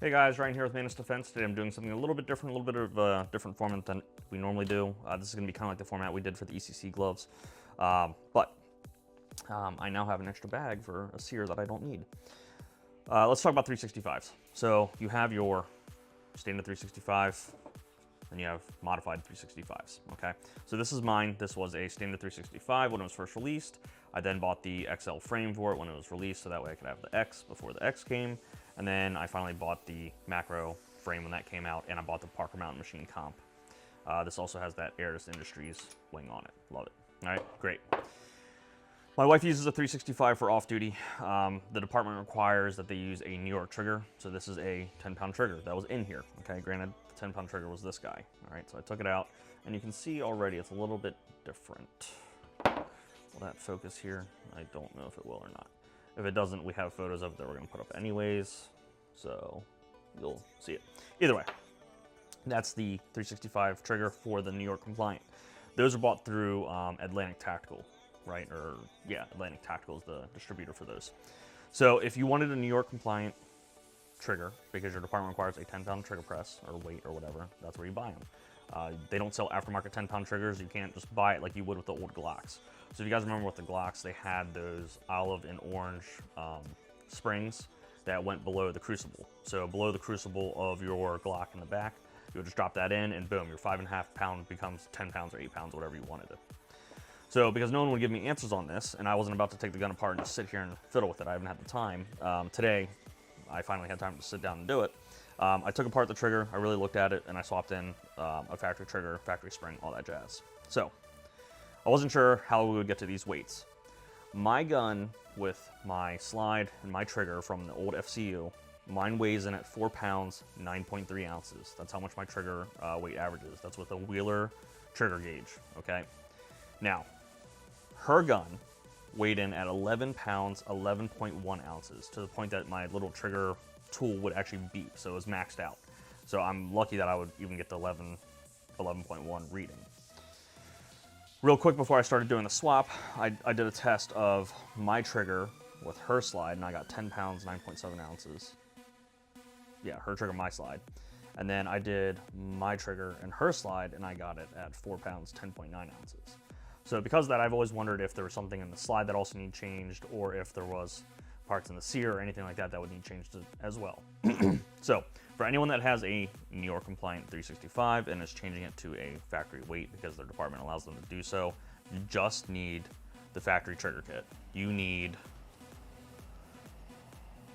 Hey guys, Ryan here with Manus Defense. Today I'm doing something a little bit different, a little bit of a different format than we normally do. This is going to be kind of like the format we did for the ECC gloves, but I now have an extra bag for a sear that I don't need. Let's talk about 365s. So you have your standard 365, and you have modified 365s, okay? So this is mine. This was a standard 365 when it was first released. I then bought the XL frame for it when it was released, so that way I could have the X before the X came. And then I finally bought the macro frame when that came out, and I bought the Parker Mountain Machine Comp. This also has that Aeris Industries wing on it. Love it. All right, great. My wife uses a 365 for off-duty. The department requires that they use a New York trigger, so this is a 10-pound trigger that was in here. Okay, granted, the 10-pound trigger was this guy. All right, so I took it out, and you can see already it's a little bit different. Will that focus here? I don't know if it will or not. If it doesn't, we have photos of it that we're going to put up anyways, so you'll see it. Either way, that's the 365 trigger for the New York Compliant. Those are bought through Atlantic Tactical, right? Or yeah, Atlantic Tactical is the distributor for those. So if you wanted a New York Compliant trigger, because your department requires a 10-pound trigger press or weight or whatever, that's where you buy them. They don't sell aftermarket 10-pound triggers. You can't just buy it like you would with the old Glocks. So if you guys remember with the Glocks, they had those olive and orange springs that went below the crucible. So below the crucible of your Glock in the back, you would just drop that in and boom, your 5.5 pound becomes 10 pounds or 8 pounds, whatever you wanted it. So because no one would give me answers on this, and I wasn't about to take the gun apart and just sit here and fiddle with it, I haven't had the time. Today, I finally had time to sit down and do it. I took apart the trigger, I really looked at it, and I swapped in a factory trigger, factory spring, all that jazz. So, I wasn't sure how we would get to these weights. My gun with my slide and my trigger from the old FCU, mine weighs in at 4 pounds, 9.3 ounces. That's how much my trigger weight averages. That's with a Wheeler trigger gauge, okay? Now, her gun weighed in at 11 pounds, 11.1 ounces, to the point that my little trigger tool would actually beep, so it was maxed out. So I'm lucky that I would even get the 11.1 reading. Real quick before I started doing the swap, I did a test of my trigger with her slide, and I got 10 pounds, 9.7 ounces. Yeah, her trigger, my slide. And then I did my trigger and her slide, and I got it at 4 pounds, 10.9 ounces. So because of that, I've always wondered if there was something in the slide that also needed changed, or if there was parts in the sear or anything like that that would need changed as well. So for anyone that has a New York Compliant 365 and is changing it to a factory weight because their department allows them to do so, you just need the factory trigger kit. You need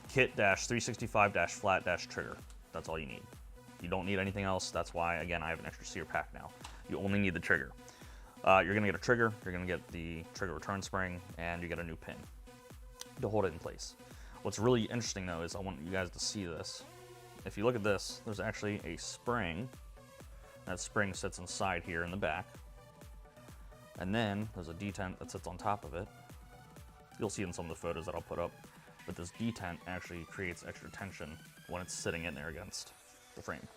kit-365-flat-trigger. That's all you need. You don't need anything else. That's why, again, I have an extra sear pack now. You only need the trigger. You're gonna get a trigger, you're gonna get the trigger return spring, and you get a new pin to hold it in place. What's really interesting though is I want you guys to see this. If you look at this, there's actually a spring. That spring sits inside here in the back. And then there's a detent that sits on top of it. You'll see in some of the photos that I'll put up, but this detent actually creates extra tension when it's sitting in there against the frame.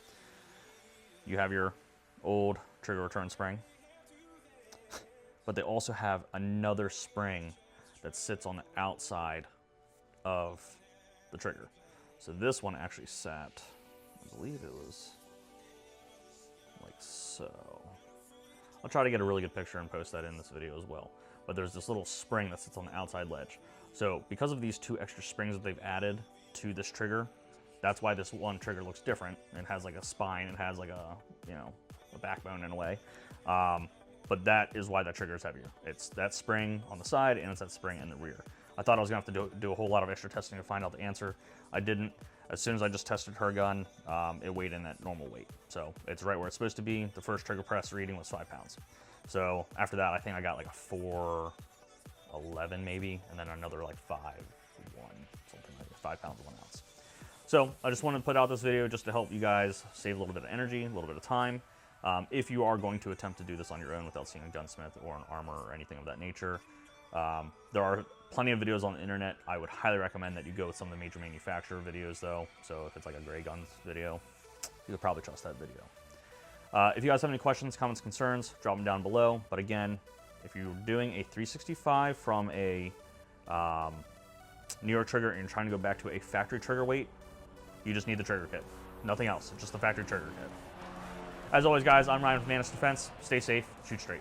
You have your old trigger return spring, but they also have another spring that sits on the outside of the trigger. So this one actually sat, I believe it was like so. I'll try to get a really good picture and post that in this video as well. But there's this little spring that sits on the outside ledge. So because of these two extra springs that they've added to this trigger, that's why this one trigger looks different. It has like a spine, it has like a, you know, a backbone in a way. But that is why that trigger is heavier. It's that spring on the side and it's that spring in the rear. I thought I was gonna have to do a whole lot of extra testing to find out the answer. I didn't. As soon as I just tested her gun, it weighed in at normal weight. So it's right where it's supposed to be. The first trigger press reading was 5 pounds. So after that, I think I got like a 4.11 maybe, and then another like 5.1, something like that, 5 pounds, 1 ounce. So I just wanted to put out this video just to help you guys save a little bit of energy, a little bit of time. If you are going to attempt to do this on your own without seeing a gunsmith or an armor or anything of that nature, there are plenty of videos on the internet. I would highly recommend that you go with some of the major manufacturer videos though. So if it's like a Gray Guns video, you could probably trust that video. If you guys have any questions, comments, concerns, drop them down below. But again, if you're doing a 365 from a New York trigger and you're trying to go back to a factory trigger weight, You just need the trigger kit. Nothing else. It's just the factory trigger kit. As always, guys, I'm Ryan with Manus Defense. Stay safe, shoot straight.